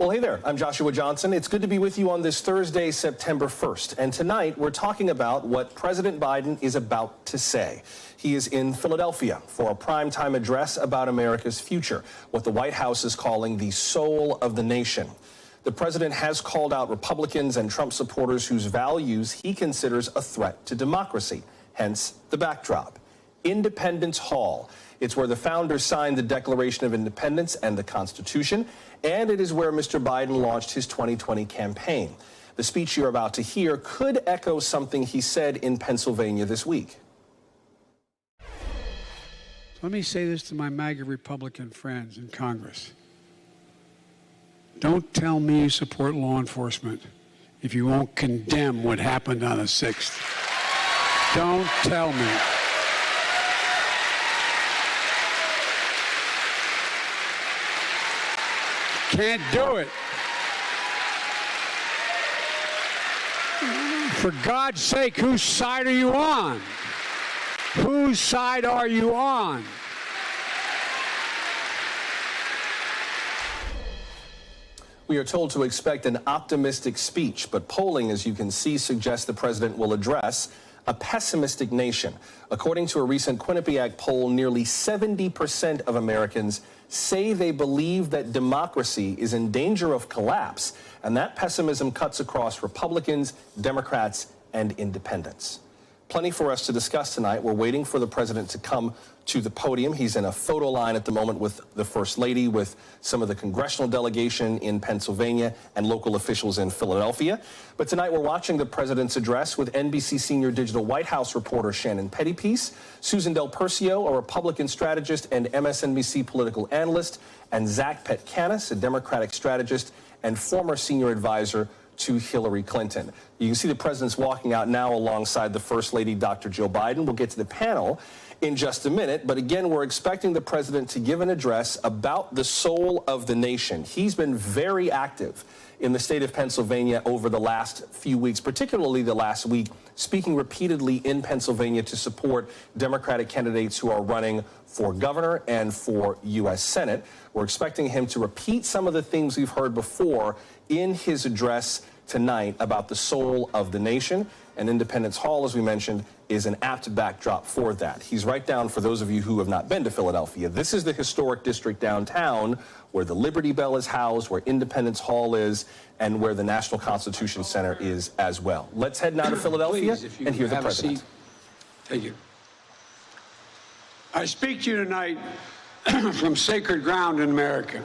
Well, hey there, I'm Joshua Johnson. It's good to be with you on this Thursday, September 1st. And tonight, we're talking about what President Biden is about to say. He is in Philadelphia for a primetime address about America's future, what the White House is calling the soul of the nation. The president has called out Republicans and Trump supporters whose values he considers a threat to democracy, hence the backdrop. Independence Hall. It's where the founders signed the Declaration of Independence and the Constitution, and it is where Mr. Biden launched his 2020 campaign. The speech you're about to hear could echo something he said in Pennsylvania this week. Let me say this to my MAGA Republican friends in Congress. Don't tell me you support law enforcement if you won't condemn what happened on the 6th. Don't tell me. Can't do it. For God's sake, whose side are you on? Whose side are you on? We are told to expect an optimistic speech, but polling, as you can see, suggests the president will address a pessimistic nation. According to a recent Quinnipiac poll, nearly 70% of Americans say they believe that democracy is in danger of collapse, and that pessimism cuts across Republicans, Democrats, and independents. Plenty for us to discuss tonight. We're waiting for the president to come to the podium. He's in a photo line at the moment with the First Lady, with some of the congressional delegation in Pennsylvania and local officials in Philadelphia. But tonight we're watching the president's address with NBC Senior Digital White House reporter Shannon Pettypiece, Susan Del Percio, a Republican strategist and MSNBC political analyst, and Zach Petkanis, a Democratic strategist and former senior advisor to Hillary Clinton. You can see the president's walking out now alongside the First Lady, Dr. Jill Biden. We'll get to the panel in just a minute, but again, we're expecting the president to give an address about the soul of the nation. He's been very active in the state of Pennsylvania over the last few weeks, particularly the last week, speaking repeatedly in Pennsylvania to support Democratic candidates who are running for governor and for U.S. Senate. We're expecting him to repeat some of the things we've heard before in his address tonight about the soul of the nation. And Independence Hall, as we mentioned, is an apt backdrop for that. He's right down, for those of you who have not been to Philadelphia, this is the historic district downtown where the Liberty Bell is housed, where Independence Hall is, and where the National Constitution Center is as well. Let's head now to Philadelphia and hear the president. Thank you. I speak to you tonight from sacred ground in America,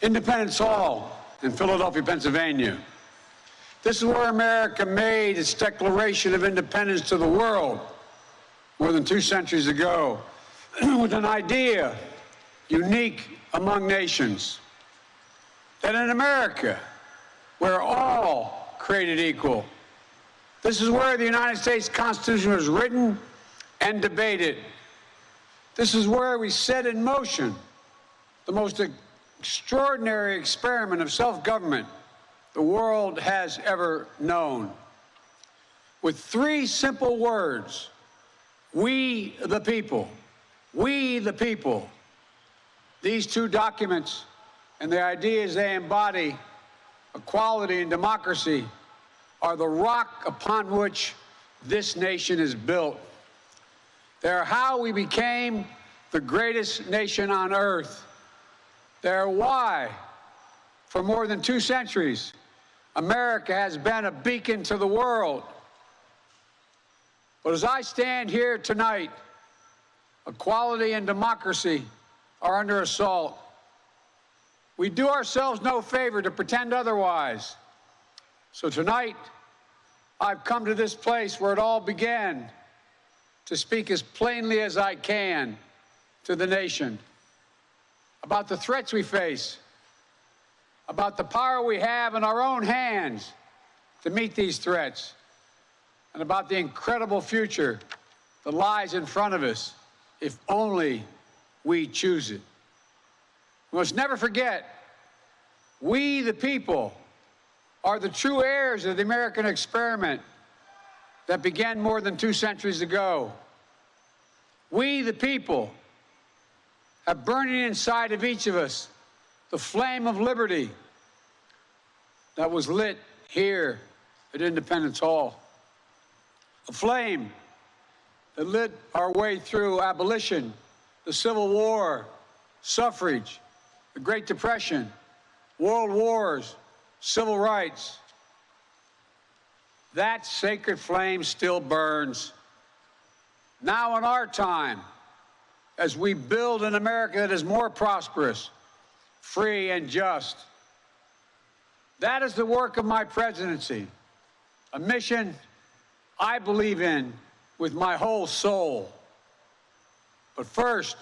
Independence Hall in Philadelphia, Pennsylvania. This is where America made its Declaration of Independence to the world more than 2 centuries ago with an idea unique among nations, that in America, we're all created equal. This is where the United States Constitution was written and debated. This is where we set in motion the most extraordinary experiment of self-government the world has ever known. With 3 simple words: we the people, we the people. These 2 documents and the ideas they embody, equality and democracy, are the rock upon which this nation is built. They're how we became the greatest nation on earth. They're why, for more than 2 centuries, America has been a beacon to the world. But as I stand here tonight, equality and democracy are under assault. We do ourselves no favor to pretend otherwise. So tonight, I've come to this place where it all began to speak as plainly as I can to the nation about the threats we face, about the power we have in our own hands to meet these threats, and about the incredible future that lies in front of us if only we choose it. We must never forget, we the people are the true heirs of the American experiment that began more than 2 centuries ago. We the people have burning inside of each of us the flame of liberty that was lit here at Independence Hall. A flame that lit our way through abolition, the Civil War, suffrage, the Great Depression, world wars, civil rights. That sacred flame still burns. Now in our time, as we build an America that is more prosperous, free, and just. That is the work of my presidency, a mission I believe in with my whole soul. But first,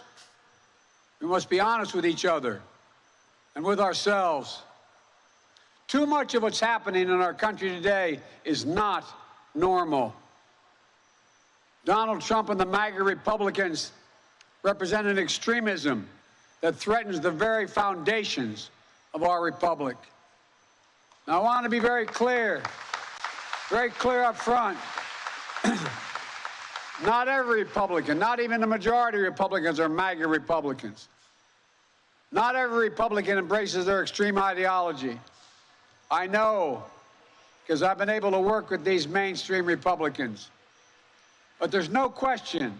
we must be honest with each other and with ourselves. Too much of what's happening in our country today is not normal. Donald Trump and the MAGA Republicans represent an extremism that threatens the very foundations of our republic. Now, I want to be very clear up front. Not every Republican, not even the majority of Republicans are MAGA Republicans. Not every Republican embraces their extreme ideology. I know, because I've been able to work with these mainstream Republicans. But there's no question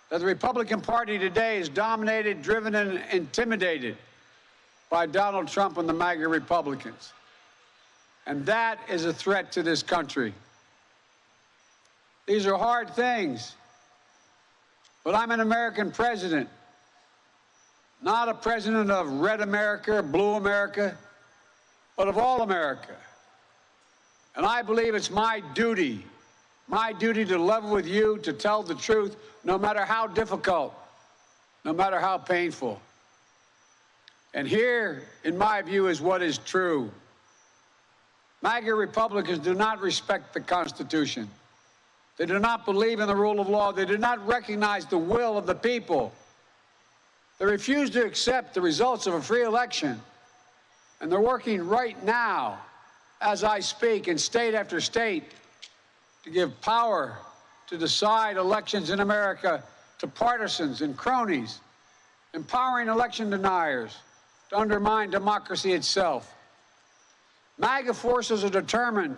that the Republican Party today is dominated, driven, and intimidated by Donald Trump and the MAGA Republicans. And that is a threat to this country. These are hard things, but I'm an American president, not a president of red America or blue America, but of all America. And I believe it's my duty to level with you, to tell the truth, no matter how difficult, no matter how painful. And here, in my view, is what is true. MAGA Republicans do not respect the Constitution. They do not believe in the rule of law. They do not recognize the will of the people. They refuse to accept the results of a free election. And they're working right now, as I speak, in state after state, to give power to decide elections in America to partisans and cronies, empowering election deniers to undermine democracy itself. MAGA forces are determined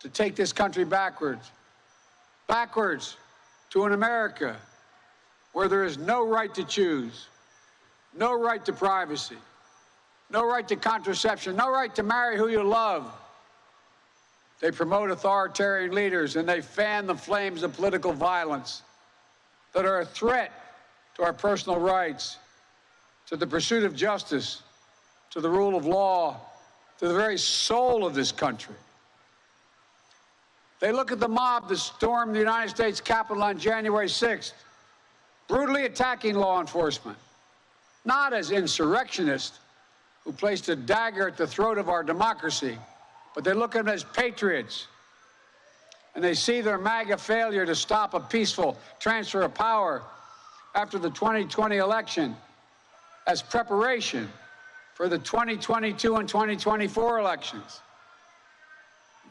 to take this country backwards to an America where there is no right to choose, no right to privacy, no right to contraception, no right to marry who you love. They promote authoritarian leaders and they fan the flames of political violence that are a threat to our personal rights, to the pursuit of justice, to the rule of law, to the very soul of this country. They look at the mob that stormed the United States Capitol on January 6th, brutally attacking law enforcement, not as insurrectionists who placed a dagger at the throat of our democracy, but they look at them as patriots. And they see their MAGA failure to stop a peaceful transfer of power after the 2020 election as preparation for the 2022 and 2024 elections.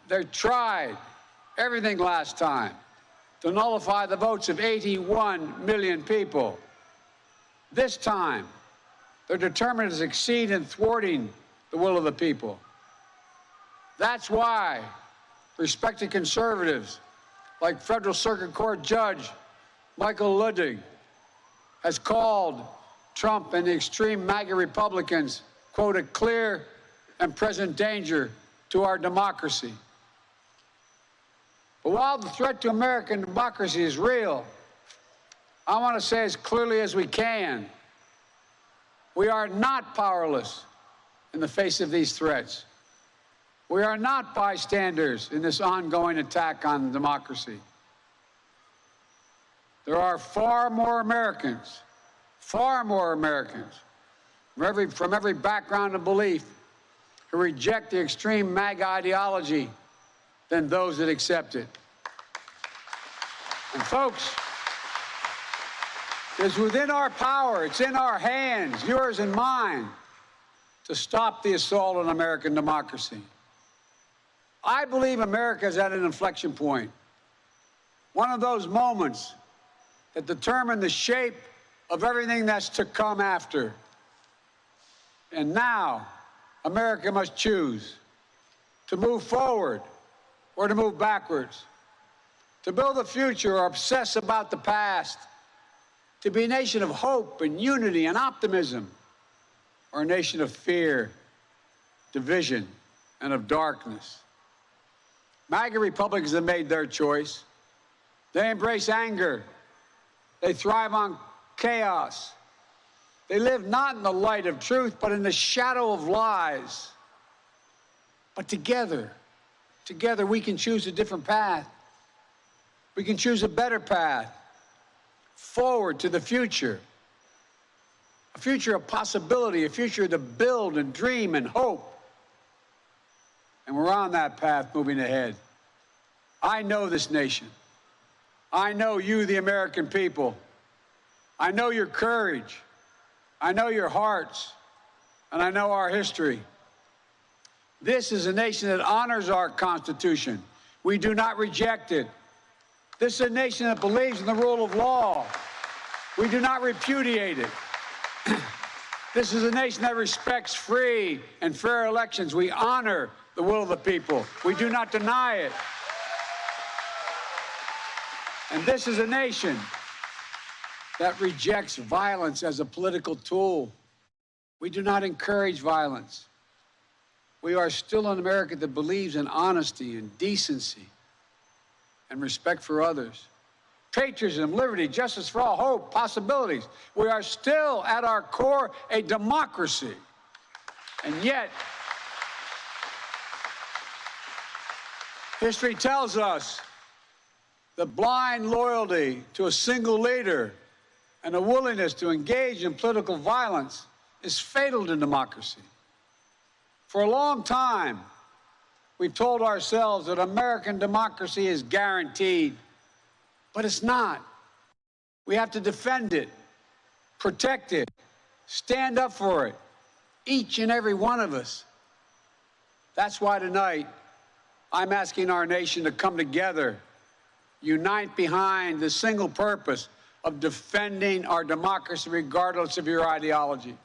They tried everything last time to nullify the votes of 81 million people. This time, they're determined to succeed in thwarting the will of the people. That's why respected conservatives like Federal Circuit Court Judge Michael Ludwig has called Trump and the extreme MAGA Republicans, quote, a clear and present danger to our democracy. But while the threat to American democracy is real, I want to say as clearly as we can, we are not powerless in the face of these threats. We are not bystanders in this ongoing attack on democracy. There are far more Americans from every background and belief who reject the extreme MAGA ideology than those that accept it. And folks, it's within our power, it's in our hands, yours and mine, to stop the assault on American democracy. I believe America is at an inflection point, one of those moments that determine the shape of everything that's to come after. And now, America must choose. to move forward or to move backwards, to build a future or obsess about the past, to be a nation of hope and unity and optimism, or a nation of fear, division, and of darkness. MAGA Republicans have made their choice. They embrace anger. They thrive on chaos. They live not in the light of truth, but in the shadow of lies. But together we can choose a different path. We can choose a better path forward to the future. A future of possibility, a future to build and dream and hope. And we're on that path moving ahead. I know this nation. I know you, the American people. I know your courage. I know your hearts. And I know our history. This is a nation that honors our Constitution. We do not reject it. This is a nation that believes in the rule of law. We do not repudiate it. This is a nation that respects free and fair elections. We honor the will of the people. We do not deny it. And this is a nation that rejects violence as a political tool. We do not encourage violence. We are still an America that believes in honesty and decency and respect for others. Patriotism, liberty, justice for all, hope, possibilities. We are still, at our core, a democracy. And yet, history tells us that blind loyalty to a single leader and a willingness to engage in political violence is fatal to democracy. For a long time, we've told ourselves that American democracy is guaranteed, but it's not. We have to defend it, protect it, stand up for it, each and every one of us. That's why tonight, I'm asking our nation to come together, unite behind the single purpose of defending our democracy regardless of your ideology.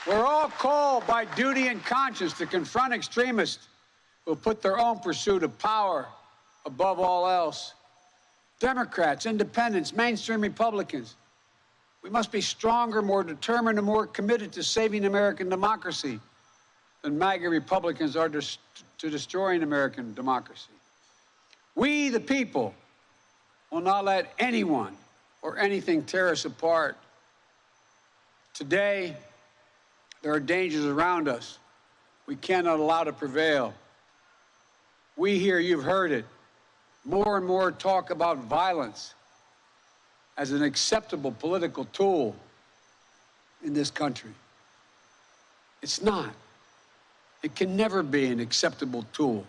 We're all called by duty and conscience to confront extremists who put their own pursuit of power above all else. Democrats, independents, mainstream Republicans. We must be stronger, more determined, and more committed to saving American democracy than MAGA Republicans are to destroying American democracy. We, the people, will not let anyone or anything tear us apart. Today, there are dangers around us we cannot allow to prevail. We here, you've heard it, more and more talk about violence as an acceptable political tool in this country. It's not. It can never be an acceptable tool.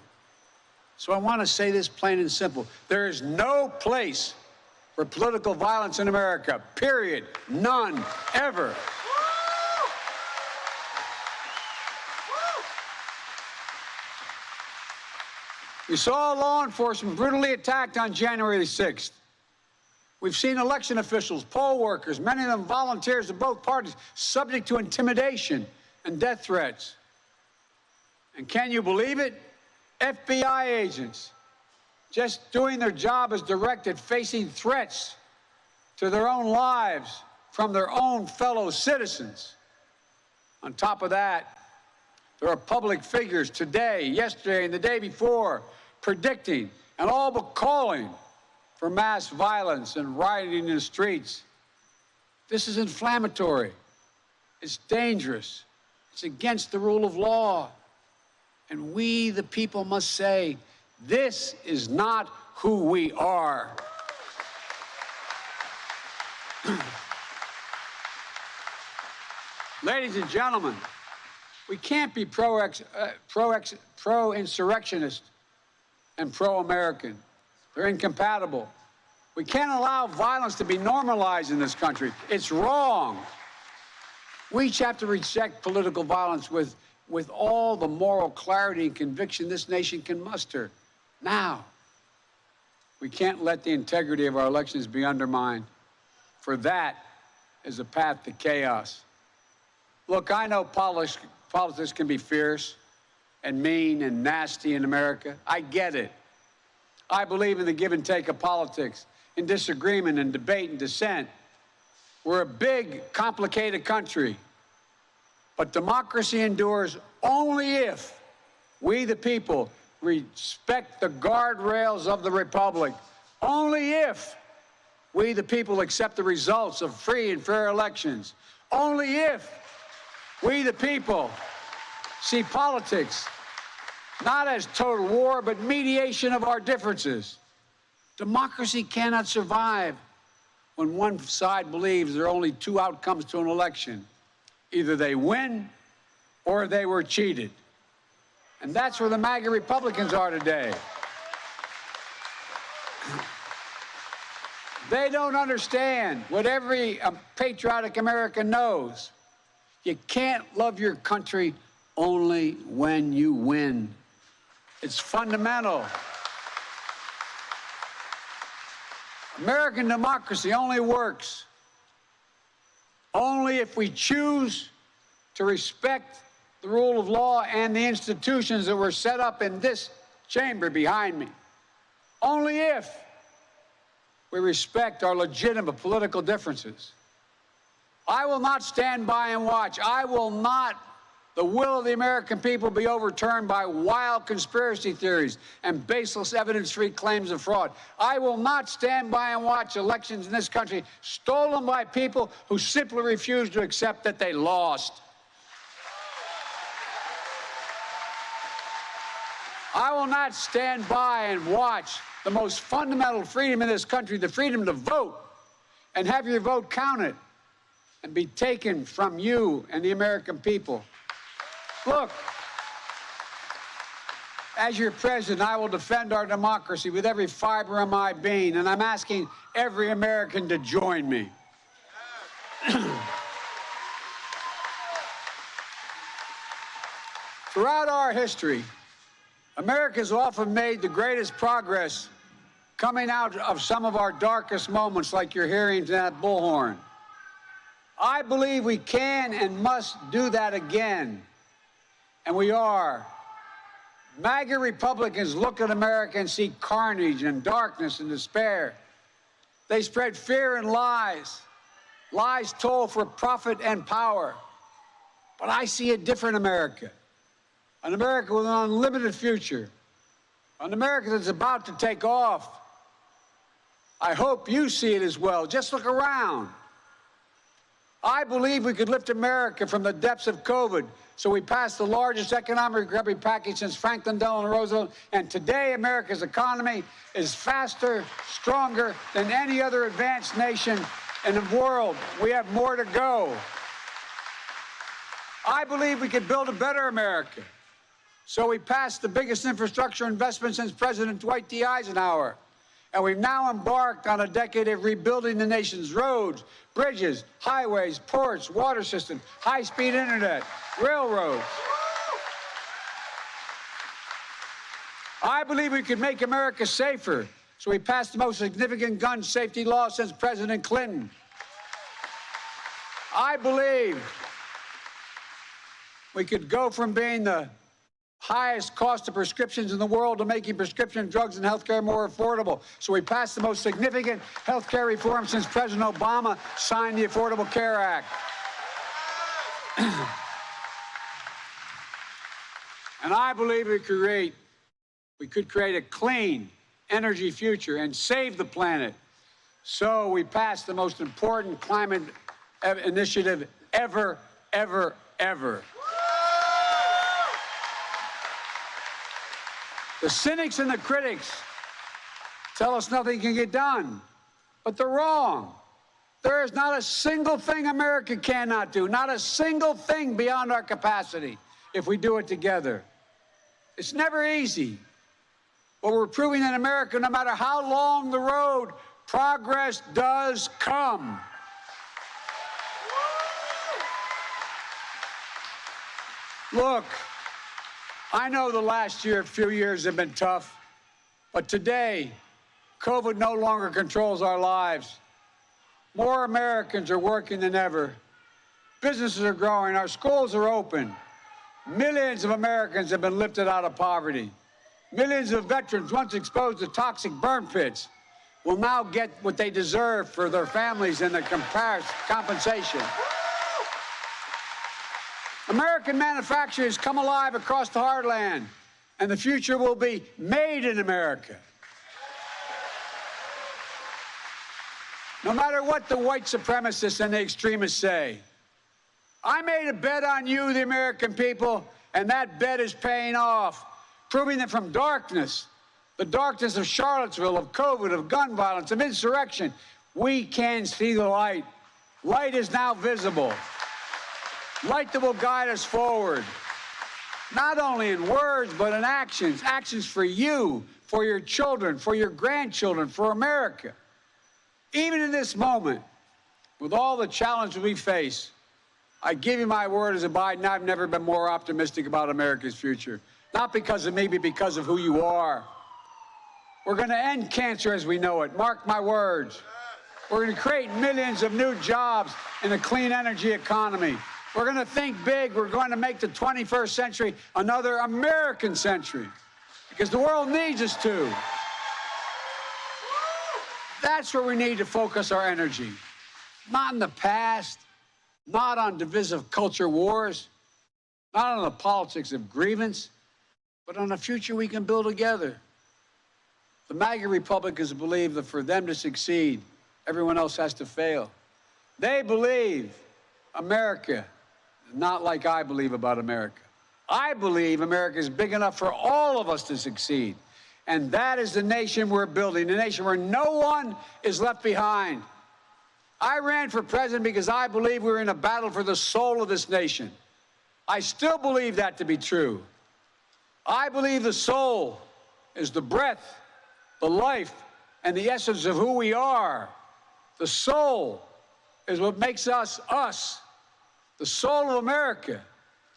So I want to say this plain and simple. There is no place for political violence in America, period. None, ever. We saw law enforcement brutally attacked on January the 6th. We've seen election officials, poll workers, many of them volunteers of both parties, subject to intimidation and death threats. And can you believe it? FBI agents, just doing their job as directed, facing threats to their own lives from their own fellow citizens. On top of that, there are public figures today, yesterday, and the day before predicting and all but calling for mass violence and rioting in the streets. This is inflammatory. It's dangerous. It's against the rule of law. And we, the people, must say, this is not who we are. Ladies and gentlemen, we can't be pro-insurrectionist and pro-American. They're incompatible. We can't allow violence to be normalized in this country. It's wrong. We each have to reject political violence with all the moral clarity and conviction this nation can muster. Now, we can't let the integrity of our elections be undermined, for that is a path to chaos. Look, I know politics can be fierce and mean and nasty in America. I get it. I believe in the give and take of politics, in disagreement and debate and dissent. We're a big, complicated country. But democracy endures only if we, the people, respect the guardrails of the republic. Only if we, the people, accept the results of free and fair elections. Only if we, the people, see politics not as total war, but mediation of our differences. Democracy cannot survive when one side believes there are only two outcomes to an election. Either they win or they were cheated. And that's where the MAGA Republicans are today. They don't understand what every patriotic American knows. You can't love your country only when you win. It's fundamental. American democracy only works only if we choose to respect the rule of law and the institutions that were set up in this chamber behind me. Only if we respect our legitimate political differences. I will not stand by and watch. I will not the will of the American people be overturned by wild conspiracy theories and baseless evidence-free claims of fraud. I will not stand by and watch elections in this country stolen by people who simply refuse to accept that they lost. I will not stand by and watch the most fundamental freedom in this country, the freedom to vote, and have your vote counted and be taken from you and the American people. Look, as your president, I will defend our democracy with every fiber of my being, and I'm asking every American to join me. Throughout our history, America has often made the greatest progress coming out of some of our darkest moments, like you're hearing that bullhorn. I believe we can and must do that again. And we are. MAGA Republicans look at America and see carnage and darkness and despair. They spread fear and lies. Lies told for profit and power. But I see a different America. An America with an unlimited future. An America that's about to take off. I hope you see it as well. Just look around. I believe we could lift America from the depths of COVID. So we passed the largest economic recovery package since Franklin Delano Roosevelt. And today, America's economy is faster, stronger than any other advanced nation in the world. We have more to go. I believe we could build a better America. So we passed the biggest infrastructure investment since President Dwight D. Eisenhower. And we've now embarked on a decade of rebuilding the nation's roads, bridges, highways, ports, water systems, high-speed internet, railroads. I believe we could make America safer, so we passed the most significant gun safety law since President Clinton. I believe we could go from being the highest cost of prescriptions in the world to making prescription drugs and health care more affordable. So we passed the most significant health care reform since President Obama signed the Affordable Care Act. And I believe we could create a clean energy future and save the planet. So we passed the most important climate initiative ever, ever, ever. The cynics and the critics tell us nothing can get done, but they're wrong. There is not a single thing America cannot do, not a single thing beyond our capacity if we do it together. It's never easy, but we're proving in America, no matter how long the road, progress does come. Look, I know the last few years have been tough, but today, COVID no longer controls our lives. More Americans are working than ever. Businesses are growing. Our schools are open. Millions of Americans have been lifted out of poverty. Millions of veterans once exposed to toxic burn pits will now get what they deserve for their families and their compensation. American manufacturers come alive across the heartland, and the future will be made in America. No matter what the white supremacists and the extremists say, I made a bet on you, the American people, and that bet is paying off, proving that from darkness, the darkness of Charlottesville, of COVID, of gun violence, of insurrection, we can see the light. Light is now visible. Light that will guide us forward, not only in words, but in actions. Actions for you, for your children, for your grandchildren, for America. Even in this moment, with all the challenges we face, I give you my word as a Biden, I've never been more optimistic about America's future. Not because of me, but because of who you are. We're going to end cancer as we know it. Mark my words. We're going to create millions of new jobs in a clean energy economy. We're going to think big. We're going to make the 21st century another American century, because the world needs us to. That's where we need to focus our energy. Not in the past, not on divisive culture wars, not on the politics of grievance, but on a future we can build together. The MAGA Republicans believe that for them to succeed, everyone else has to fail. They believe America, not like I believe about America. I believe America is big enough for all of us to succeed. And that is the nation we're building, a nation where no one is left behind. I ran for president because I believe we're in a battle for the soul of this nation. I still believe that to be true. I believe the soul is the breath, the life, and the essence of who we are. The soul is what makes us, us. The soul of America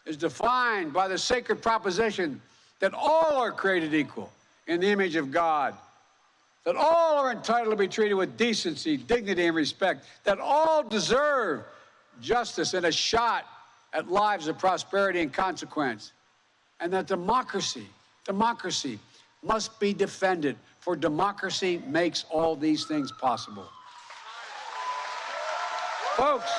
is defined by the sacred proposition that all are created equal in the image of God, that all are entitled to be treated with decency, dignity, and respect, that all deserve justice and a shot at lives of prosperity and consequence, and that democracy must be defended, for democracy makes all these things possible. Folks,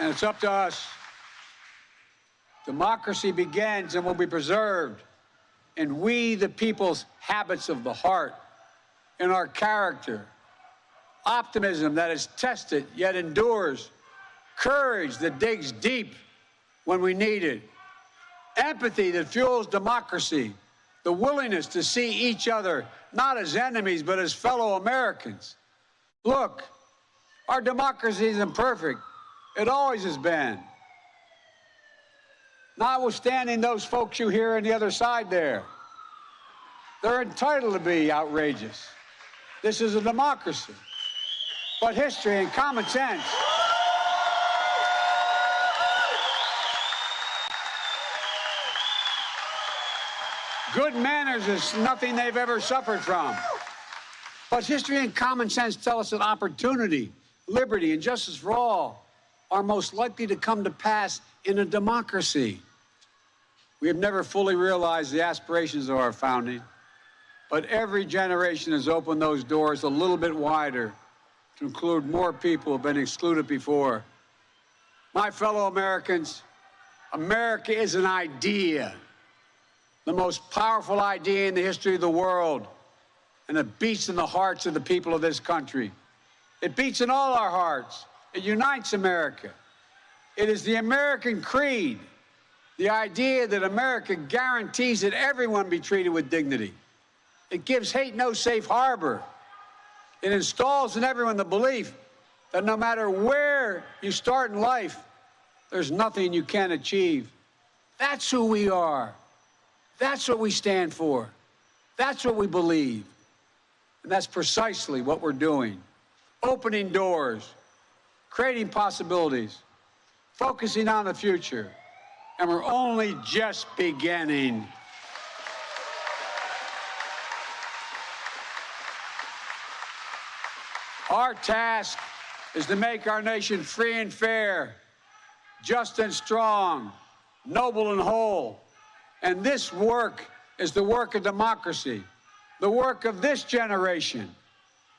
and it's up to us. Democracy begins and will be preserved in we, the people's habits of the heart, in our character, optimism that is tested yet endures, courage that digs deep when we need it, empathy that fuels democracy, the willingness to see each other not as enemies but as fellow Americans. Look, our democracy is imperfect. It always has been. Notwithstanding those folks you hear on the other side there, they're entitled to be outrageous. This is a democracy. But history and common sense good manners is nothing they've ever suffered from. But history and common sense tell us that opportunity, liberty, and justice for all are most likely to come to pass in a democracy. We have never fully realized the aspirations of our founding, but every generation has opened those doors a little bit wider to include more people who have been excluded before. My fellow Americans, America is an idea, the most powerful idea in the history of the world, and it beats in the hearts of the people of this country. It beats in all our hearts. It unites America. It is the American creed, the idea that America guarantees that everyone be treated with dignity. It gives hate no safe harbor. It installs in everyone the belief that no matter where you start in life, there's nothing you can't achieve. That's who we are. That's what we stand for. That's what we believe. And that's precisely what we're doing. Opening doors, creating possibilities, focusing on the future. And we're only just beginning. Our task is to make our nation free and fair, just and strong, noble and whole. And this work is the work of democracy, the work of this generation.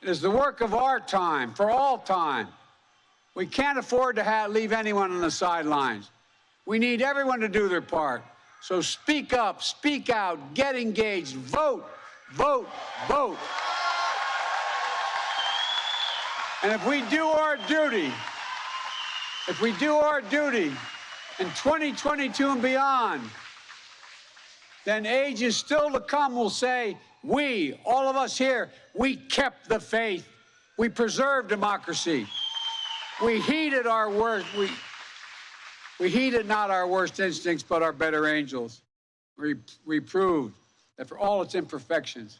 It is the work of our time, for all time. We can't afford to leave anyone on the sidelines. We need everyone to do their part. So speak up, speak out, get engaged, vote, vote, vote. And if we do our duty in 2022 and beyond, then ages still to come will say, we, all of us here, we kept the faith. We preserved democracy. We heeded our worst. We heeded not our worst instincts, but our better angels. We proved that for all its imperfections,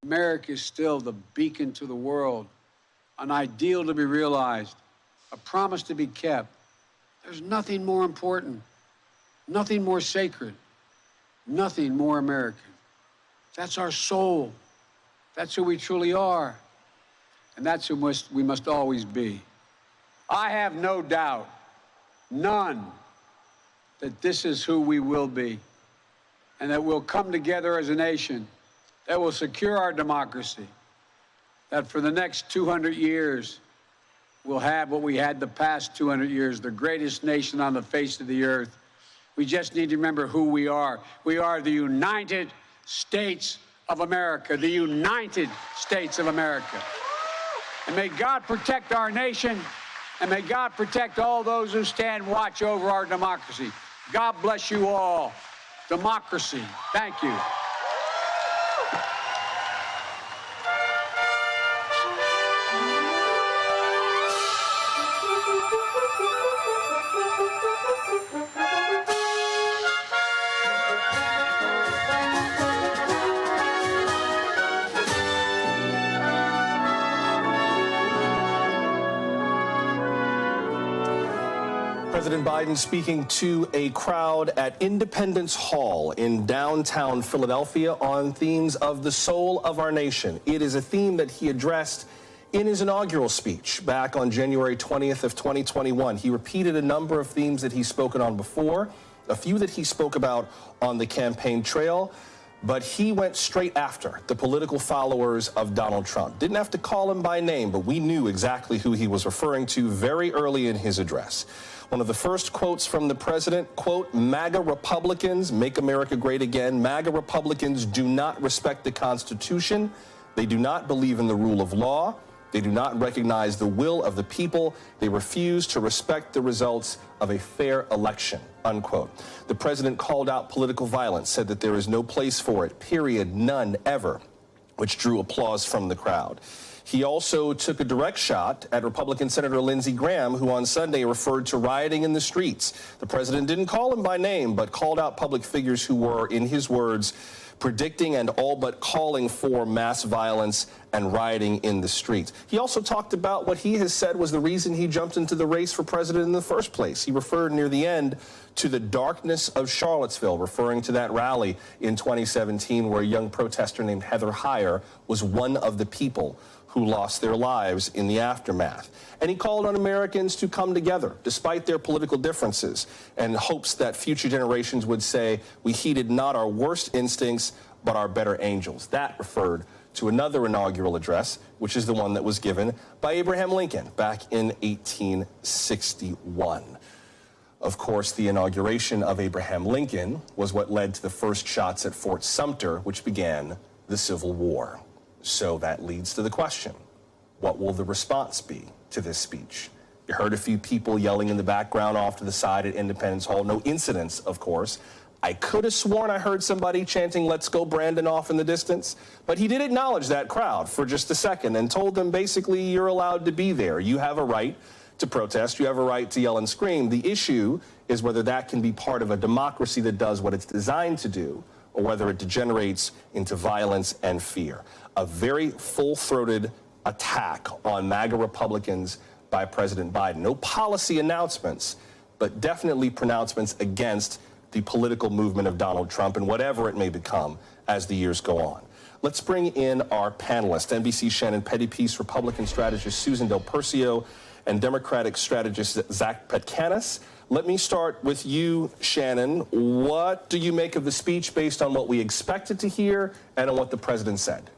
America is still the beacon to the world, an ideal to be realized, a promise to be kept. There's nothing more important, nothing more sacred, nothing more American. That's our soul. That's who we truly are. And that's who we must always be. I have no doubt, none, that this is who we will be, and that we'll come together as a nation that will secure our democracy, that for the next 200 years, we'll have what we had the past 200 years, the greatest nation on the face of the earth. We just need to remember who we are. We are the United States of America, the United States of America. And may God protect our nation, and may God protect all those who stand watch over our democracy. God bless you all. Democracy. Thank you. President Biden speaking to a crowd at Independence Hall in downtown Philadelphia on themes of the soul of our nation. It is a theme that he addressed in his inaugural speech back on January 20th of 2021. He repeated a number of themes that he's spoken on before, a few that he spoke about on the campaign trail, but he went straight after the political followers of Donald Trump. Didn't have to call him by name, but we knew exactly who he was referring to very early in his address. One of the first quotes from the president, quote, MAGA Republicans, make America great again. MAGA Republicans do not respect the Constitution. They do not believe in the rule of law. They do not recognize the will of the people. They refuse to respect the results of a fair election, unquote. The president called out political violence, said that there is no place for it, period, none, ever, which drew applause from the crowd. He also took a direct shot at Republican Senator Lindsey Graham, who on Sunday referred to rioting in the streets. The president didn't call him by name, but called out public figures who were, in his words, predicting and all but calling for mass violence and rioting in the streets. He also talked about what he has said was the reason he jumped into the race for president in the first place. He referred near the end to the darkness of Charlottesville, referring to that rally in 2017 where a young protester named Heather Heyer was one of the people who lost their lives in the aftermath. And he called on Americans to come together despite their political differences, and hopes that future generations would say, we heeded not our worst instincts, but our better angels. That referred to another inaugural address, which is the one that was given by Abraham Lincoln back in 1861. Of course, the inauguration of Abraham Lincoln was what led to the first shots at Fort Sumter, which began the Civil War. So that leads to the question, what will the response be to this speech? You heard a few people yelling in the background off to the side at Independence Hall. No incidents, of course. I could have sworn I heard somebody chanting, "Let's go Brandon," off in the distance. But he did acknowledge that crowd for just a second and told them basically, you're allowed to be there. You have a right to protest. You have a right to yell and scream. The issue is whether that can be part of a democracy that does what it's designed to do, or whether it degenerates into violence and fear. A very full-throated attack on MAGA Republicans by President Biden. No policy announcements, but definitely pronouncements against the political movement of Donald Trump and whatever it may become as the years go on. Let's bring in our panelists, NBC Shannon Pettypiece, Republican strategist Susan Del Percio, and Democratic strategist Zach Petkanis. Let me start with you, Shannon. What do you make of the speech based on what we expected to hear and on what the president said?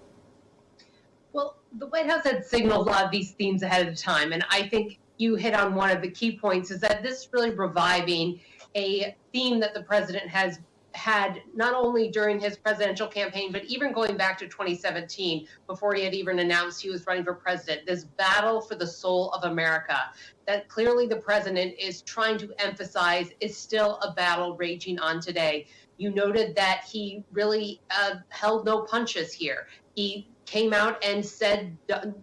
Well, the White House had signaled a lot of these themes ahead of time, and I think you hit on one of the key points, is that this is really reviving a theme that the president has had not only during his presidential campaign, but even going back to 2017, before he had even announced he was running for president, this battle for the soul of America that clearly the president is trying to emphasize is still a battle raging on today. You noted that he really held no punches here. He came out and said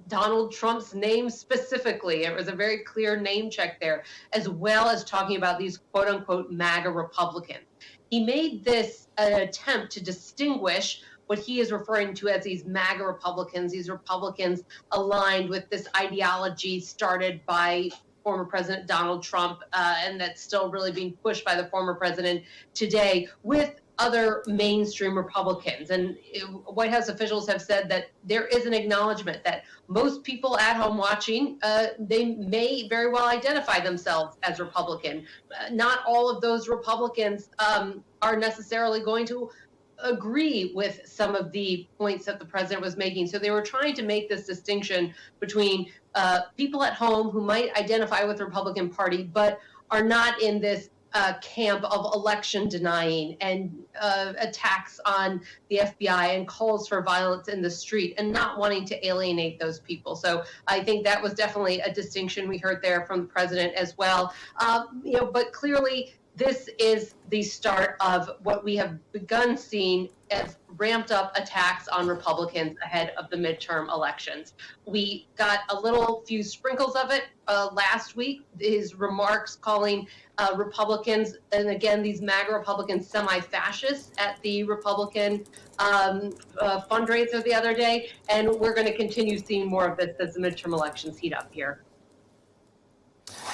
Donald Trump's name specifically. It was a very clear name check there, as well as talking about these quote unquote MAGA Republicans. He made this an attempt to distinguish what he is referring to as these MAGA Republicans, these Republicans aligned with this ideology started by former President Donald Trump, and that's still really being pushed by the former president today, with other mainstream Republicans. And White House officials have said that there is an acknowledgement that most people at home watching, they may very well identify themselves as Republican. Not all of those Republicans are necessarily going to agree with some of the points that the president was making. So they were trying to make this distinction between people at home who might identify with the Republican Party, but are not in this camp of election denying and attacks on the FBI and calls for violence in the street and not wanting to alienate those people. So I think that was definitely a distinction we heard there from the president as well. But clearly this is the start of what we have begun seeing as ramped up attacks on Republicans ahead of the midterm elections. We got a few sprinkles of it last week, his remarks calling Republicans, and again, these MAGA Republicans, semi-fascists at the Republican fundraiser the other day. And we're going to continue seeing more of this as the midterm elections heat up here.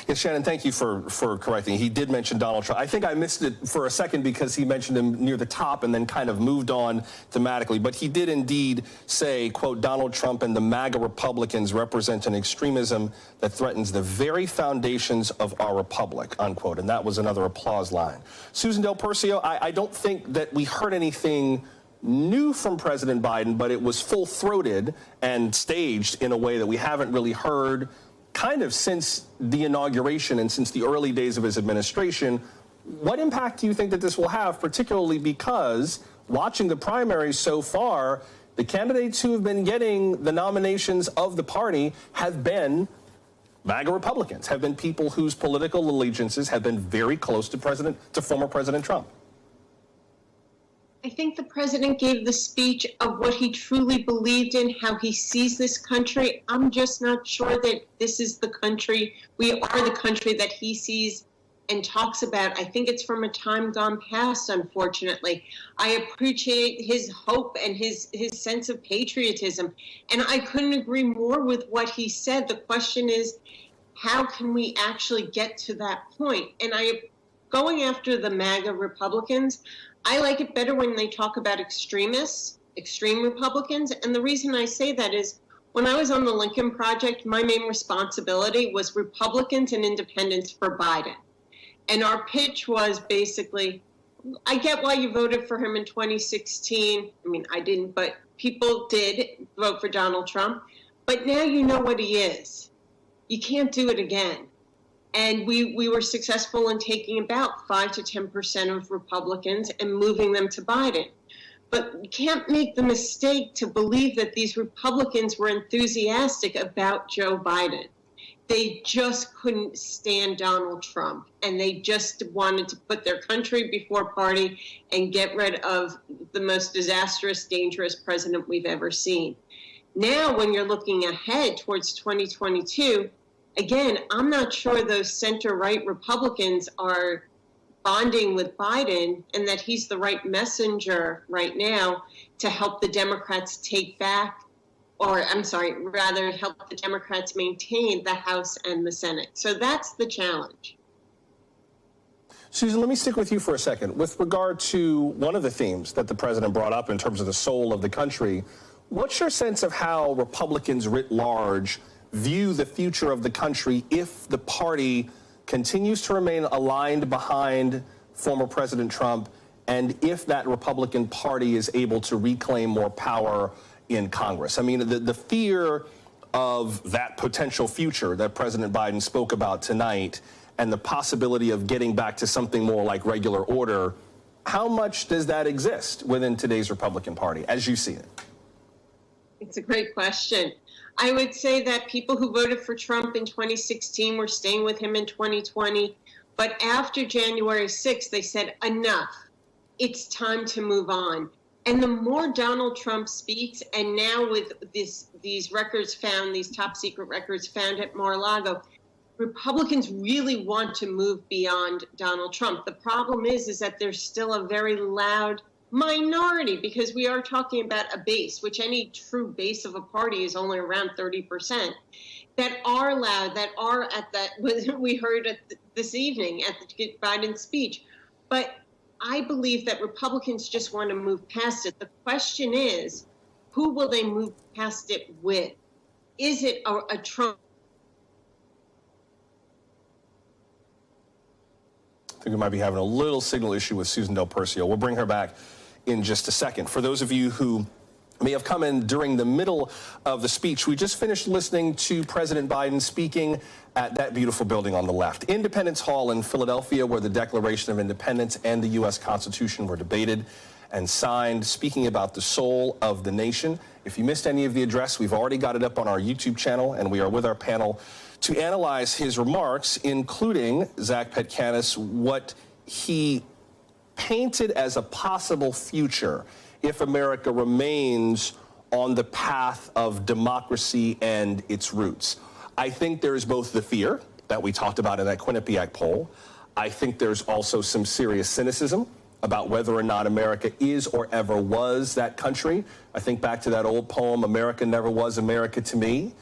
Yes, Shannon, thank you for correcting. He did mention Donald Trump. I think I missed it for a second because he mentioned him near the top and then kind of moved on thematically. But he did indeed say, quote, Donald Trump and the MAGA Republicans represent an extremism that threatens the very foundations of our republic, unquote. And that was another applause line. Susan Del Percio, I don't think that we heard anything new from President Biden, but it was full-throated and staged in a way that we haven't really heard kind of since the inauguration and since the early days of his administration. What impact do you think that this will have, particularly because watching the primaries so far, the candidates who have been getting the nominations of the party have been MAGA Republicans, have been people whose political allegiances have been very close to former President Trump? I think the president gave the speech of what he truly believed in, how he sees this country. I'm just not sure that this is the country, we are the country that he sees and talks about. I think it's from a time gone past, unfortunately. I appreciate his hope and his sense of patriotism. And I couldn't agree more with what he said. The question is, how can we actually get to that point? And going after the MAGA Republicans, I like it better when they talk about extremists, extreme Republicans. And the reason I say that is when I was on the Lincoln Project, my main responsibility was Republicans and independents for Biden. And our pitch was basically, I get why you voted for him in 2016. I mean, I didn't, but people did vote for Donald Trump. But now you know what he is. You can't do it again. And we were successful in taking about 5 to 10% of Republicans and moving them to Biden. But you can't make the mistake to believe that these Republicans were enthusiastic about Joe Biden. They just couldn't stand Donald Trump, and they just wanted to put their country before party and get rid of the most disastrous, dangerous president we've ever seen. Now, when you're looking ahead towards 2022, again, I'm not sure those center-right Republicans are bonding with Biden and that he's the right messenger right now to help the Democrats take back, or rather help the Democrats maintain the House and the Senate. So that's the challenge. Susan, let me stick with you for a second. With regard to one of the themes that the president brought up in terms of the soul of the country, what's your sense of how Republicans writ large view the future of the country if the party continues to remain aligned behind former President Trump, and if that Republican Party is able to reclaim more power in Congress? I mean, the fear of that potential future that President Biden spoke about tonight and the possibility of getting back to something more like regular order, how much does that exist within today's Republican Party, as you see it? It's a great question. I would say that people who voted for Trump in 2016 were staying with him in 2020. But after January 6th, they said, enough. It's time to move on. And the more Donald Trump speaks, and now with these records found, these top secret records found at Mar-a-Lago, Republicans really want to move beyond Donald Trump. The problem is that there's still a very loud minority, because we are talking about a base, which any true base of a party is only around 30%, that are loud, that are at that, we heard this evening at the Biden speech. But I believe that Republicans just want to move past it. The question is, who will they move past it with? Is it a Trump? I think we might be having a little signal issue with Susan Del Percio. We'll bring her back in just a second. For those of you who may have come in during the middle of the speech, we just finished listening to President Biden speaking at that beautiful building on the left, Independence Hall in Philadelphia, where the Declaration of Independence and the U.S. Constitution were debated and signed, speaking about the soul of the nation. If you missed any of the address, we've already got it up on our YouTube channel, and we are with our panel to analyze his remarks, including Zach Petkanis, what he painted as a possible future if America remains on the path of democracy and its roots. I think there is both the fear that we talked about in that Quinnipiac poll. I think there's also some serious cynicism about whether or not America is or ever was that country. I think back to that old poem, America Never Was America to Me.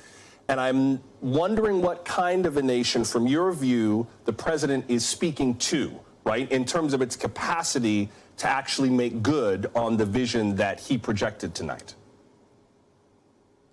And I'm wondering what kind of a nation, from your view, the president is speaking to, right, in terms of its capacity to actually make good on the vision that he projected tonight.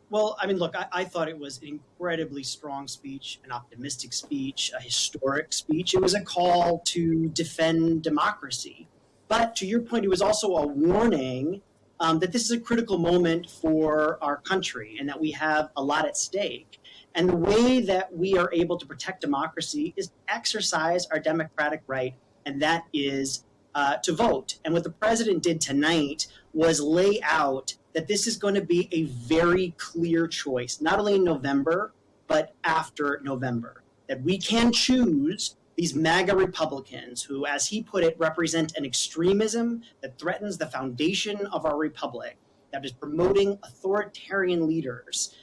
Well, I mean, look, I thought it was an incredibly strong speech, an optimistic speech, a historic speech. It was a call to defend democracy. But to your point, it was also a warning that this is a critical moment for our country and that we have a lot at stake. And the way that we are able to protect democracy is to exercise our democratic right, and that is to vote. And what the president did tonight was lay out that this is going to be a very clear choice, not only in November, but after November, that we can choose these MAGA Republicans who, as he put it, represent an extremism that threatens the foundation of our republic, that is promoting authoritarian leaders.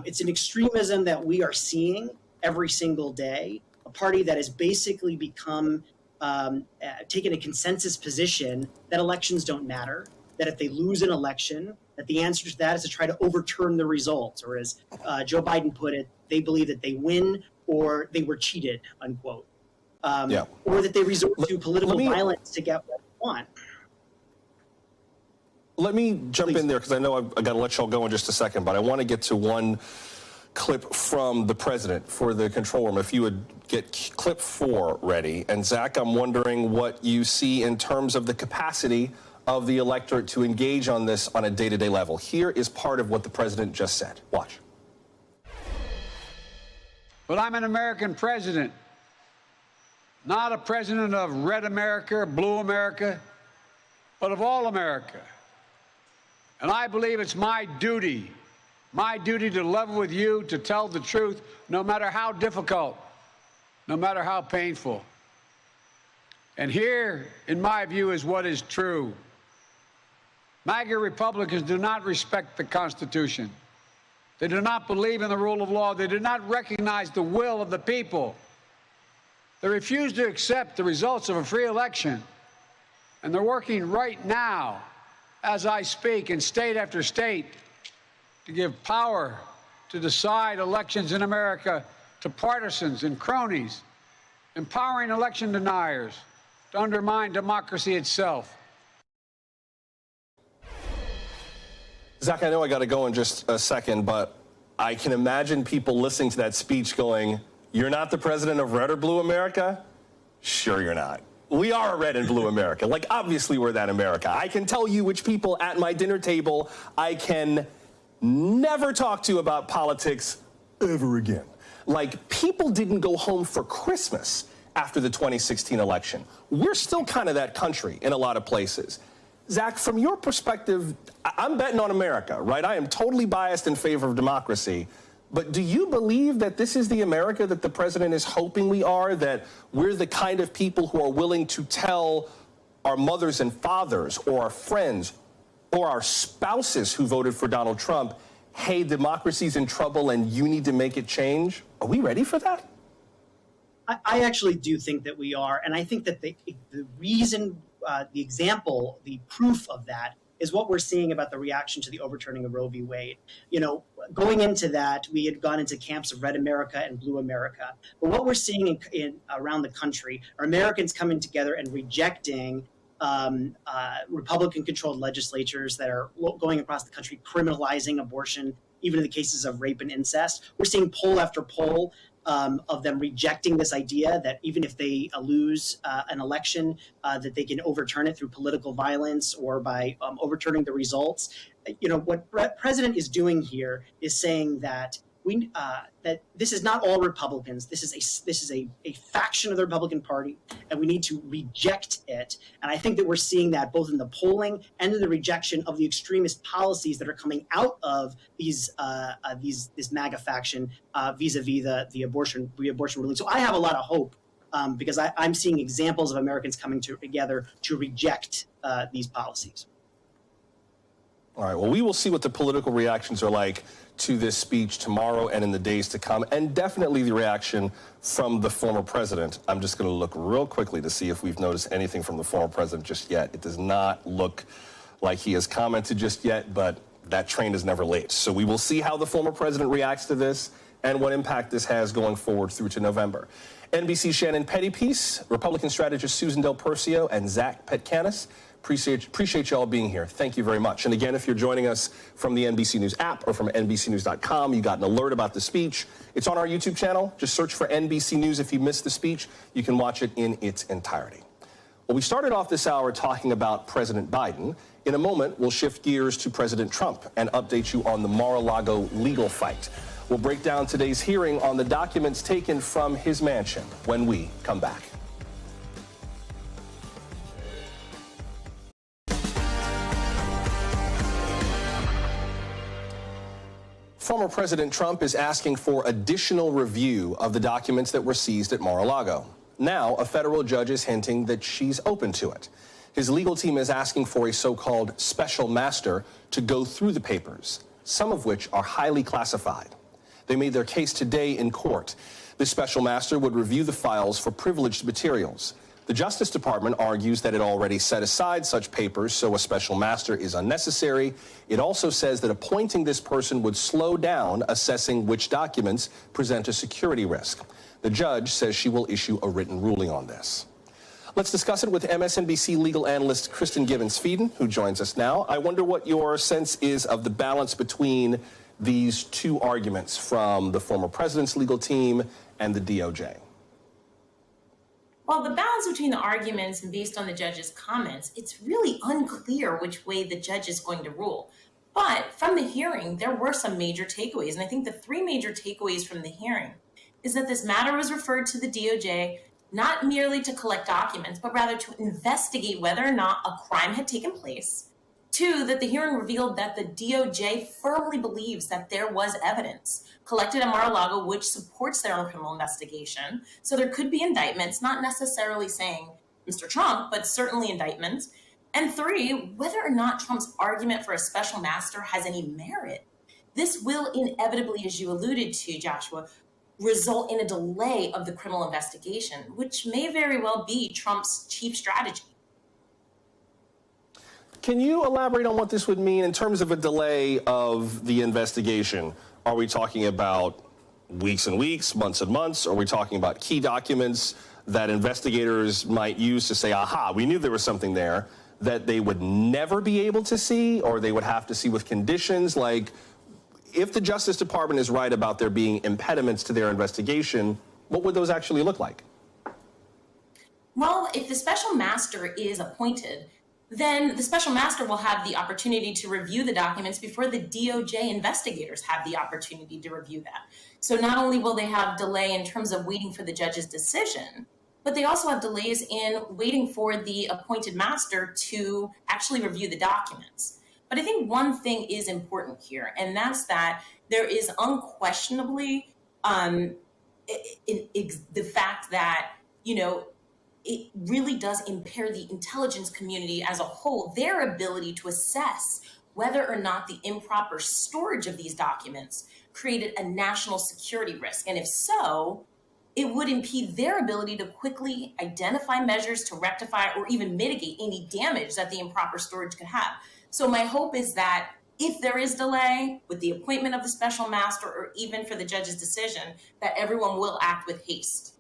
It's an extremism that we are seeing every single day, a party that has basically become taken a consensus position that elections don't matter, that if they lose an election, that the answer to that is to try to overturn the results, or as Joe Biden put it, they believe that they win or they were cheated, unquote. Or that they resort to political violence to get what they want. Let me jump in there, because I know I've got to let y'all go in just a second, but I want to get to one clip from the president for the control room. If you would get clip 4 ready. And Zach, I'm wondering what you see in terms of the capacity of the electorate to engage on this on a day-to-day level. Here is part of what the president just said. Watch. But I'm an American president, not a president of red America, blue America, but of all America. And I believe it's my duty to level with you, to tell the truth, no matter how difficult, no matter how painful. And here, in my view, is what is true. MAGA Republicans do not respect the Constitution. They do not believe in the rule of law. They do not recognize the will of the people. They refuse to accept the results of a free election. And they're working right now, as I speak, in state after state, to give power to decide elections in America to partisans and cronies, empowering election deniers, to undermine democracy itself. Zach, I know I got to go in just a second, but I can imagine people listening to that speech going, "You're not the president of red or blue America?" Sure you're not. We are a red and blue America. Like, obviously we're that America. I can tell you which people at my dinner table I can never talk to about politics ever again. Like, people didn't go home for Christmas after the 2016 election. We're still kind of that country in a lot of places. Zach, from your perspective, I'm betting on America, right? I am totally biased in favor of democracy. But do you believe that this is the America that the president is hoping we are, that we're the kind of people who are willing to tell our mothers and fathers or our friends or our spouses who voted for Donald Trump, hey, democracy's in trouble and you need to make it change? Are we ready for that? I actually do think that we are. And I think that the reason, the example, the proof of that is what we're seeing about the reaction to the overturning of Roe v. Wade. You know, going into that, we had gone into camps of red America and blue America. But what we're seeing in around the country are Americans coming together and rejecting Republican-controlled legislatures that are going across the country, criminalizing abortion, even in the cases of rape and incest. We're seeing poll after poll of them rejecting this idea that even if they lose an election, that they can overturn it through political violence or by overturning the results. You know, what President is doing here is saying that that this is not all Republicans. This is a faction of the Republican Party, and we need to reject it. And I think that we're seeing that both in the polling and in the rejection of the extremist policies that are coming out of this MAGA faction vis-a-vis the abortion ruling. So I have a lot of hope because I'm seeing examples of Americans coming together to reject these policies. All right, well, we will see what the political reactions are like to this speech tomorrow and in the days to come, and definitely the reaction from the former president. I'm just going to look real quickly to see if we've noticed anything from the former president just yet. It does not look like he has commented just yet, but that train is never late. So we will see how the former president reacts to this and what impact this has going forward through to November. NBC Shannon Pettypiece, Republican strategist Susan Del Percio, and Zach Petkanis. Appreciate you all being here. Thank you very much. And again, if you're joining us from the NBC News app or from NBCnews.com, you got an alert about the speech. It's on our YouTube channel. Just search for NBC News. If you missed the speech, you can watch it in its entirety. Well, we started off this hour talking about President Biden. In a moment, we'll shift gears to President Trump and update you on the Mar-a-Lago legal fight. We'll break down today's hearing on the documents taken from his mansion when we come back. Former President Trump is asking for additional review of the documents that were seized at Mar-a-Lago. Now, a federal judge is hinting that she's open to it. His legal team is asking for a so-called special master to go through the papers, some of which are highly classified. They made their case today in court. The special master would review the files for privileged materials. The Justice Department argues that it already set aside such papers, so a special master is unnecessary. It also says that appointing this person would slow down assessing which documents present a security risk. The judge says she will issue a written ruling on this. Let's discuss it with MSNBC legal analyst Kristen Gibbons-Feeden, who joins us now. I wonder what your sense is of the balance between these two arguments from the former president's legal team and the DOJ. Well, the balance between the arguments and based on the judge's comments, it's really unclear which way the judge is going to rule. But from the hearing, there were some major takeaways. And I think the three major takeaways from the hearing is that this matter was referred to the DOJ not merely to collect documents, but rather to investigate whether or not a crime had taken place. Two, that the hearing revealed that the DOJ firmly believes that there was evidence collected at Mar-a-Lago which supports their own criminal investigation. So there could be indictments, not necessarily saying Mr. Trump, but certainly indictments. And three, whether or not Trump's argument for a special master has any merit. This will inevitably, as you alluded to, Joshua, result in a delay of the criminal investigation, which may very well be Trump's chief strategy. Can you elaborate on what this would mean in terms of a delay of the investigation? Are we talking about weeks and weeks, months and months? Are we talking about key documents that investigators might use to say, aha, we knew there was something there, that they would never be able to see, or they would have to see with conditions? Like, if the Justice Department is right about there being impediments to their investigation, what would those actually look like? Well, if the special master is appointed, then the special master will have the opportunity to review the documents before the DOJ investigators have the opportunity to review that. So not only will they have delay in terms of waiting for the judge's decision, but they also have delays in waiting for the appointed master to actually review the documents. But I think one thing is important here, and that's that there is unquestionably the fact that, it really does impair the intelligence community as a whole, their ability to assess whether or not the improper storage of these documents created a national security risk. And if so, it would impede their ability to quickly identify measures to rectify or even mitigate any damage that the improper storage could have. So my hope is that if there is delay with the appointment of the special master or even for the judge's decision, that everyone will act with haste.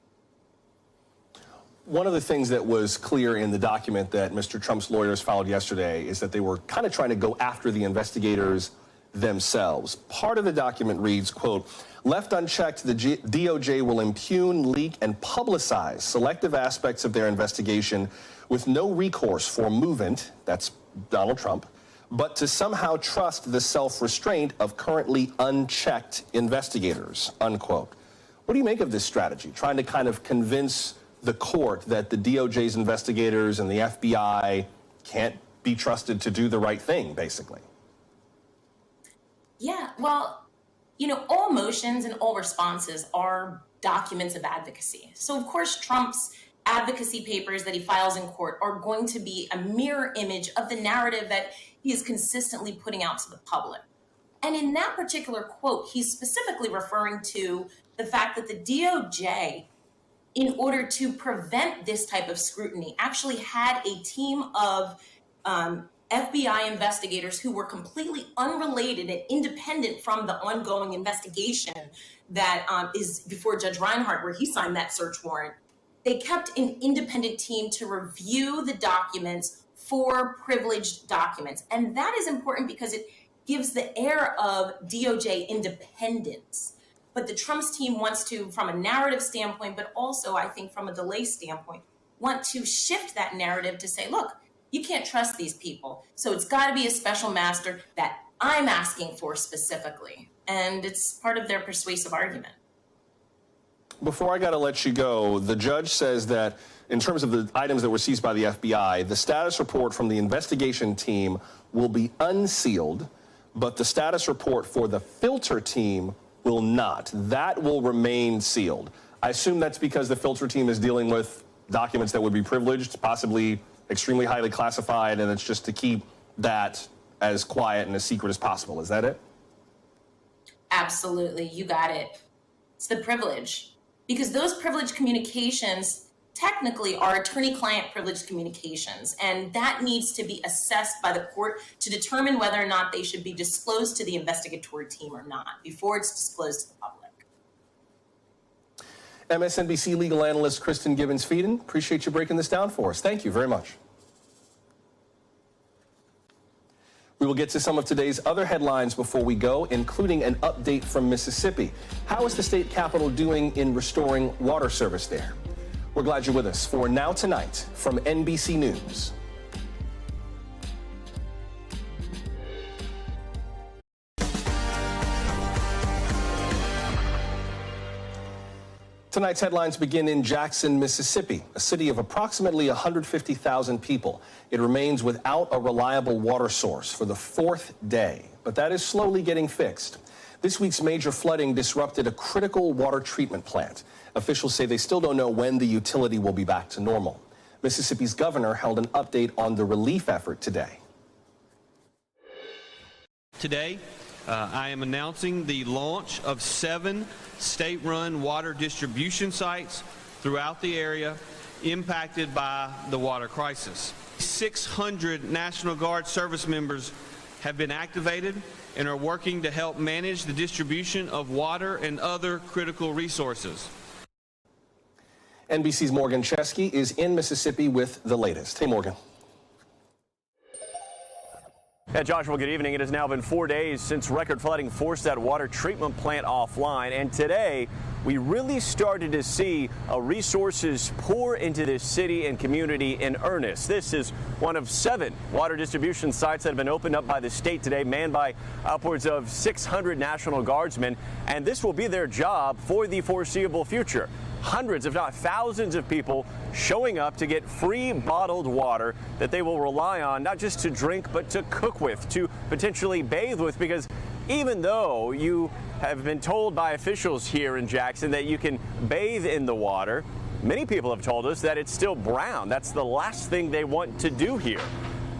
One of the things that was clear in the document that Mr. Trump's lawyers filed yesterday is that they were kind of trying to go after the investigators themselves. Part of the document reads, quote, left unchecked, the DOJ will impugn, leak, and publicize selective aspects of their investigation with no recourse for movement, that's Donald Trump, but to somehow trust the self-restraint of currently unchecked investigators, unquote. What do you make of this strategy, trying to kind of convince the court that the DOJ's investigators and the FBI can't be trusted to do the right thing, basically? Yeah, well, all motions and all responses are documents of advocacy. So, of course, Trump's advocacy papers that he files in court are going to be a mirror image of the narrative that he is consistently putting out to the public. And in that particular quote, he's specifically referring to the fact that the DOJ, in order to prevent this type of scrutiny, actually had a team of FBI investigators who were completely unrelated and independent from the ongoing investigation that is before Judge Reinhardt, where he signed that search warrant. They kept an independent team to review the documents for privileged documents. And that is important because it gives the air of DOJ independence. But the Trump's team wants to, from a narrative standpoint, but also I think from a delay standpoint, want to shift that narrative to say, look, you can't trust these people. So it's got to be a special master that I'm asking for specifically. And it's part of their persuasive argument. Before I got to let you go, the judge says that in terms of the items that were seized by the FBI, the status report from the investigation team will be unsealed, but the status report for the filter team will not. That will remain sealed. I assume that's because the filter team is dealing with documents that would be privileged, possibly extremely highly classified, and it's just to keep that as quiet and as secret as possible. Is that it? Absolutely. You got it. It's the privilege. Because those privileged communications technically are attorney-client privileged communications, and that needs to be assessed by the court to determine whether or not they should be disclosed to the investigatory team or not before it's disclosed to the public. MSNBC legal analyst Kristen Gibbons-Feeden, appreciate you breaking this down for us. Thank you very much. We will get to some of today's other headlines before we go, including an update from Mississippi. How is the state capitol doing in restoring water service there? We're glad you're with us for Now Tonight from NBC News. Tonight's headlines begin in Jackson, Mississippi, a city of approximately 150,000 people. It remains without a reliable water source for the fourth day, but that is slowly getting fixed. This week's major flooding disrupted a critical water treatment plant. Officials say they still don't know when the utility will be back to normal. Mississippi's governor held an update on the relief effort today. Today, I am announcing the launch of 7 state-run water distribution sites throughout the area impacted by the water crisis. 600 National Guard service members have been activated and are working to help manage the distribution of water and other critical resources. NBC's Morgan Chesky is in Mississippi with the latest. Hey, Morgan. Yeah, Joshua, good evening. It has now been 4 days since record flooding forced that water treatment plant offline. And today, we really started to see resources pour into this city and community in earnest. This is one of 7 water distribution sites that have been opened up by the state today, manned by upwards of 600 National Guardsmen. And this will be their job for the foreseeable future. Hundreds, if not thousands of people showing up to get free bottled water that they will rely on not just to drink, but to cook with, to potentially bathe with, because even though you have been told by officials here in Jackson that you can bathe in the water, many people have told us that it's still brown. That's the last thing they want to do here.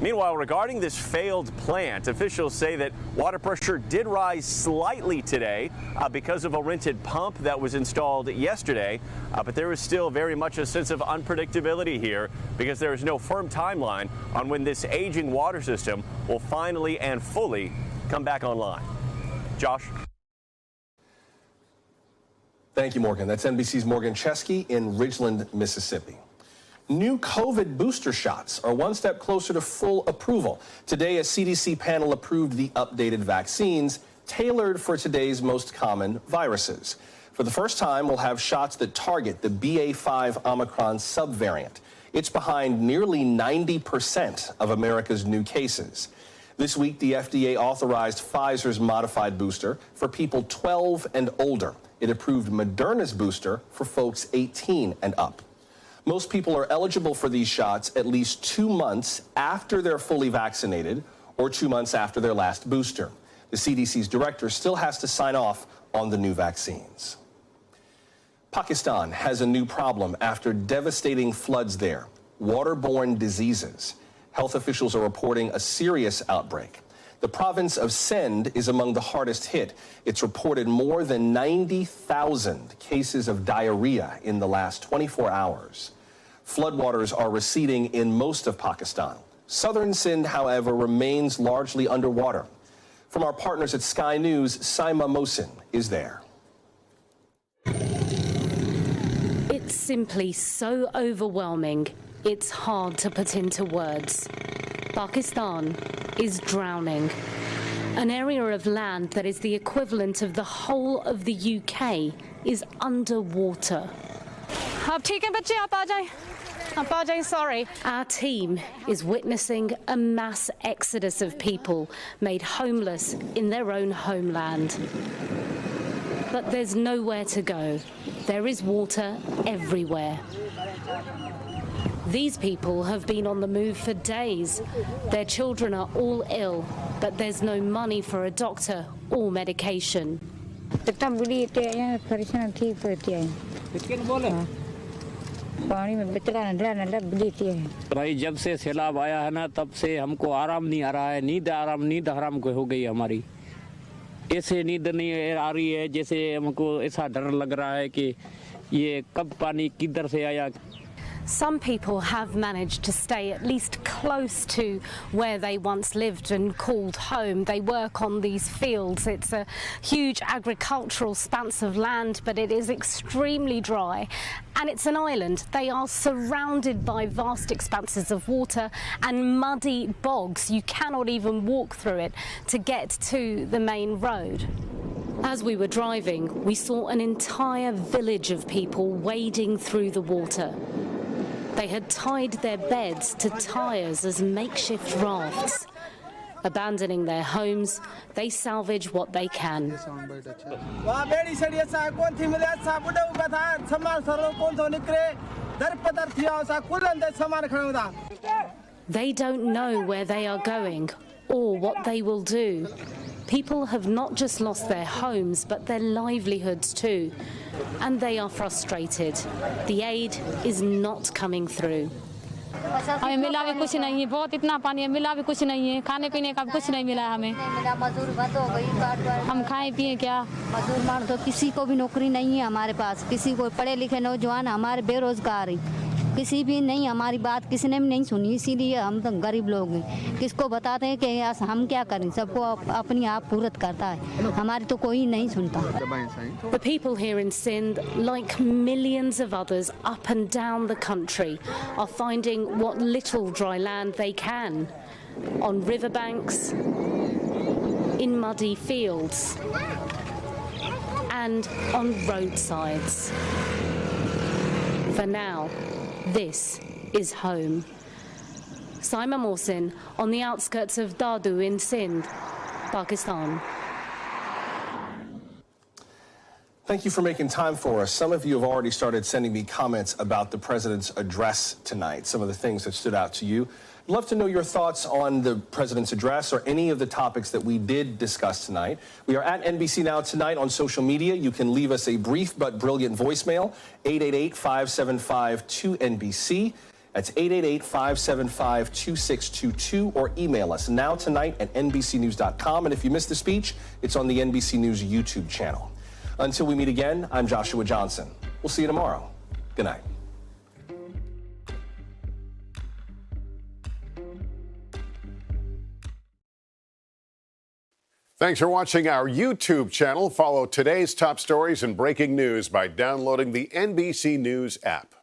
Meanwhile, regarding this failed plant, officials say that water pressure did rise slightly today because of a rented pump that was installed yesterday. But there is still very much a sense of unpredictability here because there is no firm timeline on when this aging water system will finally and fully come back online. Josh? Thank you, Morgan. That's NBC's Morgan Chesky in Ridgeland, Mississippi. New COVID booster shots are one step closer to full approval. Today, a CDC panel approved the updated vaccines tailored for today's most common viruses. For the first time, we'll have shots that target the BA.5 Omicron subvariant. It's behind nearly 90% of America's new cases. This week, the FDA authorized Pfizer's modified booster for people 12 and older. It approved Moderna's booster for folks 18 and up. Most people are eligible for these shots at least 2 months after they're fully vaccinated or 2 months after their last booster. The CDC's director still has to sign off on the new vaccines. Pakistan has a new problem after devastating floods there, waterborne diseases. Health officials are reporting a serious outbreak. The province of Sindh is among the hardest hit. It's reported more than 90,000 cases of diarrhea in the last 24 hours. Floodwaters are receding in most of Pakistan. Southern Sindh, however, remains largely underwater. From our partners at Sky News, Saima Mohsin is there. It's simply so overwhelming, it's hard to put into words. Pakistan is drowning. An area of land that is the equivalent of the whole of the UK is underwater. Sorry. Our team is witnessing a mass exodus of people made homeless in their own homeland. But there's nowhere to go. There is water everywhere. These people have been on the move for days. Their children are all ill, but there's no money for a doctor or medication. भाई जब से सैलाब आया है ना तब से हमको आराम नहीं आ रहा है, नींद हराम को हो गई हमारी। ऐसे नींद नहीं आ रही है जैसे हमको ऐसा डर लग रहा है कि ये कब पानी किधर से आया। Some people have managed to stay at least close to where they once lived and called home. They work on these fields. It's a huge agricultural expanse of land, but it is extremely dry. And it's an island. They are surrounded by vast expanses of water and muddy bogs. You cannot even walk through it to get to the main road. As we were driving, we saw an entire village of people wading through the water. They had tied their beds to tyres as makeshift rafts. Abandoning their homes, they salvage what they can. They don't know where they are going or what they will do. People have not just lost their homes, but their livelihoods too. And they are frustrated. The aid is not coming through. हमें मिला भी कुछ नहीं है, बहुत इतना पानी है, मिला भी कुछ नहीं है, खाने पीने का कुछ नहीं मिला हमें। हम खाएं पिए क्या? मजदूर मार तो किसी को भी नौकरी नहीं है हमारे पास, किसी को पढ़े लिखे नौजवान हमारे बेरोजगार हैं, किसी भी नहीं, हमारी बात किसी ने भी नहीं सुनी, इसीलिए हम तो गरीब लोग हैं। किसको बताते हैं कि हम क्या करें, सबको अपनी आप पूरत करता है, हमारी तो कोई नहीं सुनता। The people here in Sindh, like millions of others up and down the country, are finding what little dry land they can on riverbanks, in muddy fields, and on roadsides. For now, this is home. Saima Mohsin on the outskirts of Dadu in Sindh, Pakistan. Thank you for making time for us. Some of you have already started sending me comments about the president's address tonight, some of the things that stood out to you. I'd love to know your thoughts on the president's address or any of the topics that we did discuss tonight. We are at NBC Now Tonight on social media. You can leave us a brief but brilliant voicemail, 888-575-2NBC. That's 888-575-2622, or email us nowtonight@nbcnews.com. And if you missed the speech, it's on the NBC News YouTube channel. Until we meet again, I'm Joshua Johnson. We'll see you tomorrow. Good night. Thanks for watching our YouTube channel. Follow today's top stories and breaking news by downloading the NBC News app.